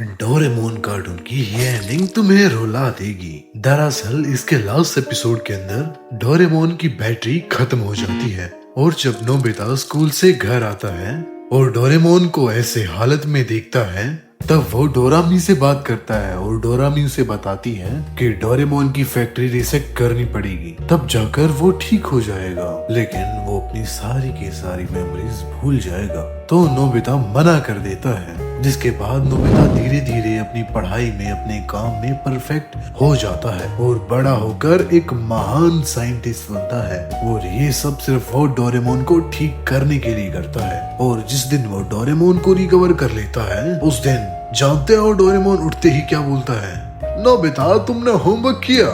Doraemon cartoon की ये ending तुम्हें रुला देगी। दरअसल इसके लास्ट एपिसोड के अंदर डोरेमोन की बैटरी खत्म हो जाती है और जब नोबिता स्कूल से घर आता है और डोरेमोन को ऐसे हालत में देखता है तब वो डोरामी से बात करता है और डोरामी उसे बताती है कि डोरेमोन की फैक्ट्री रीसेट करनी पड़ेगी, तब जाकर वो ठीक हो जाएगा। लेकिन वो अपनी सारी की सारी मेमोरीज भूल जाएगा तो नोबिता मना कर देता है, जिसके बाद नोबिता धीरे धीरे अपनी पढ़ाई में अपने काम में परफेक्ट हो जाता है और बड़ा होकर एक महान साइंटिस्ट बनता है। और ये सब सिर्फ वो डोरेमोन को ठीक करने के लिए करता है। और जिस दिन वो डोरेमोन को रिकवर कर लेता है उस दिन जानते हो डोरेमोन उठते ही क्या बोलता है, नोबिता तुमने होमवर्क किया।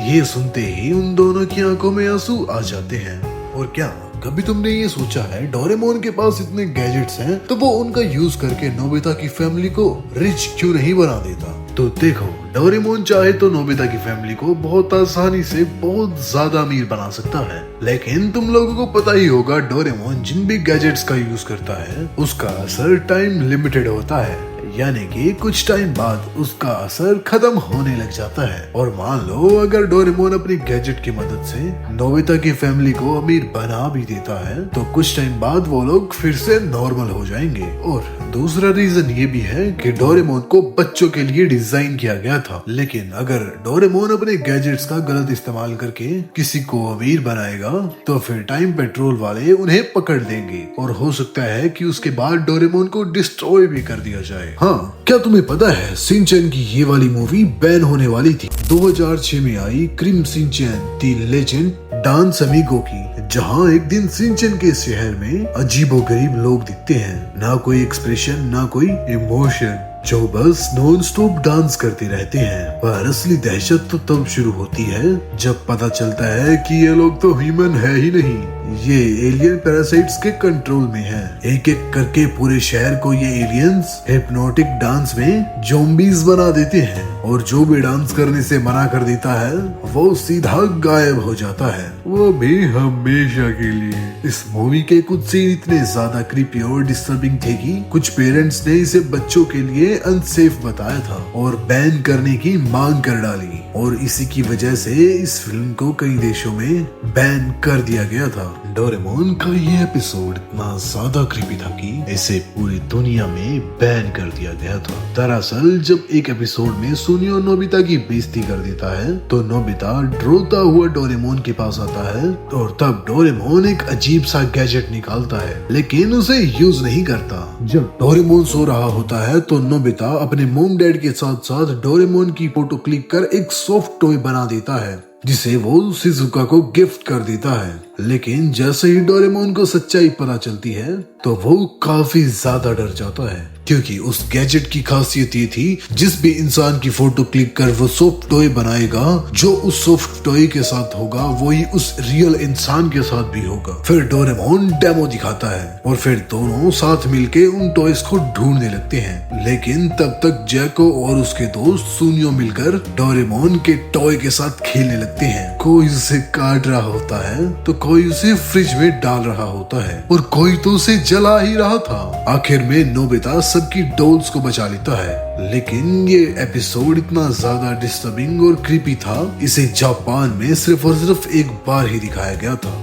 ये सुनते ही उन दोनों की आंखों में आंसू आ जाते हैं। और क्या कभी तुमने ये सोचा है डोरेमोन के पास इतने गैजेट्स हैं तो वो उनका यूज करके नोबिता की फैमिली को रिच क्यों नहीं बना देता। तो देखो डोरेमोन चाहे तो नोबिता की फैमिली को बहुत आसानी से बहुत ज्यादा अमीर बना सकता है, लेकिन तुम लोगों को पता ही होगा डोरेमोन जिन भी गैजेट्स का यूज करता है उसका असर टाइम लिमिटेड होता है, यानी कि कुछ टाइम बाद उसका असर खत्म होने लग जाता है। और मान लो अगर डोरेमोन अपनी गैजेट की मदद से नोबिता की फैमिली को अमीर बना भी देता है तो कुछ टाइम बाद वो लोग फिर से नॉर्मल हो जाएंगे। और दूसरा रीजन ये भी है कि डोरेमोन को बच्चों के लिए डिजाइन किया गया था, लेकिन अगर डोरेमोन अपने गैजेट्स का गलत इस्तेमाल करके किसी को अमीर बनाएगा तो फिर टाइम पेट्रोल वाले उन्हें पकड़ देंगे और हो सकता है कि उसके बाद डोरेमोन को डिस्ट्रॉय भी कर दिया जाए। हाँ, क्या तुम्हें पता है शिनचैन की ये वाली मूवी बैन होने वाली थी 2006 में eye cream Shinchan the legend dance amigo की, जहाँ एक दिन शिनचैन के शहर में अजीबोगरीब लोग दिखते हैं, ना कोई एक्सप्रेशन ना कोई इमोशन, जो बस नॉन स्टॉप डांस करते रहते हैं। पर असली दहशत तो तब शुरू होती है जब पता चलता है कि ये लोग तो ह्यूमन है ही नहीं, ये एलियन पैरासाइट्स के कंट्रोल में है। एक एक करके पूरे शहर को ये एलियंस हिप्नोटिक डांस में ज़ॉम्बीज बना देते हैं और जो भी डांस करने से मना कर देता है वो सीधा गायब हो जाता है, वो भी हमेशा के लिए। इस मूवी के कुछ सीन इतने ज्यादा क्रीपी और डिस्टर्बिंग थे कि कुछ पेरेंट्स ने इसे बच्चों के लिए अनसेफ बताया था और बैन करने की मांग कर डाली, और इसी की वजह से इस फिल्म को कई देशों में बैन कर दिया गया था। डोरेमोन का ये एपिसोड इतना ज्यादा क्रीपी था कि इसे पूरी दुनिया में बैन कर दिया गया था। दरअसल जब एक एपिसोड में सुनियो नोबिता की बेइज्जती कर देता है तो नोबिता रोता हुआ डोरेमोन के पास आता है और तब डोरेमोन एक अजीब सा गैजेट निकालता है, लेकिन उसे यूज नहीं करता। जब डोरेमोन सो रहा होता है तो नोबिता अपने मॉम डैड के साथ साथ डोरेमोन की फोटो क्लिक कर एक सॉफ्ट टॉय बना देता है जिसे वो शिजुका को गिफ्ट कर देता है। लेकिन जैसे ही डोरेमोन को सच्चाई पता चलती है तो वो काफी ज्यादा डर जाता है, क्योंकि उस गैजेट की खासियत ये थी जिस भी इंसान की फोटो क्लिक कर वो सॉफ्ट टॉय बनाएगा, जो उस सॉफ्ट टॉय के साथ होगा वही उस रियल इंसान के साथ भी होगा। फिर डोरेमोन डेमो दिखाता है और फिर दोनों साथ मिलके उन टॉयज को ढूंढने लगते हैं, लेकिन तब तक जैको और उसके दोस्त सुनियो मिलकर डोरेमोन के टॉय के साथ खेलने लगते हैं। कोई उसे काट रहा होता है तो कोई उसे फ्रिज में डाल रहा होता है और कोई तो उसे जला ही रहा था। आखिर में नोबिता सबकी डॉल्स को बचा लेता है। लेकिन ये एपिसोड इतना ज्यादा डिस्टर्बिंग और क्रीपी था, इसे जापान में सिर्फ और सिर्फ एक बार ही दिखाया गया था।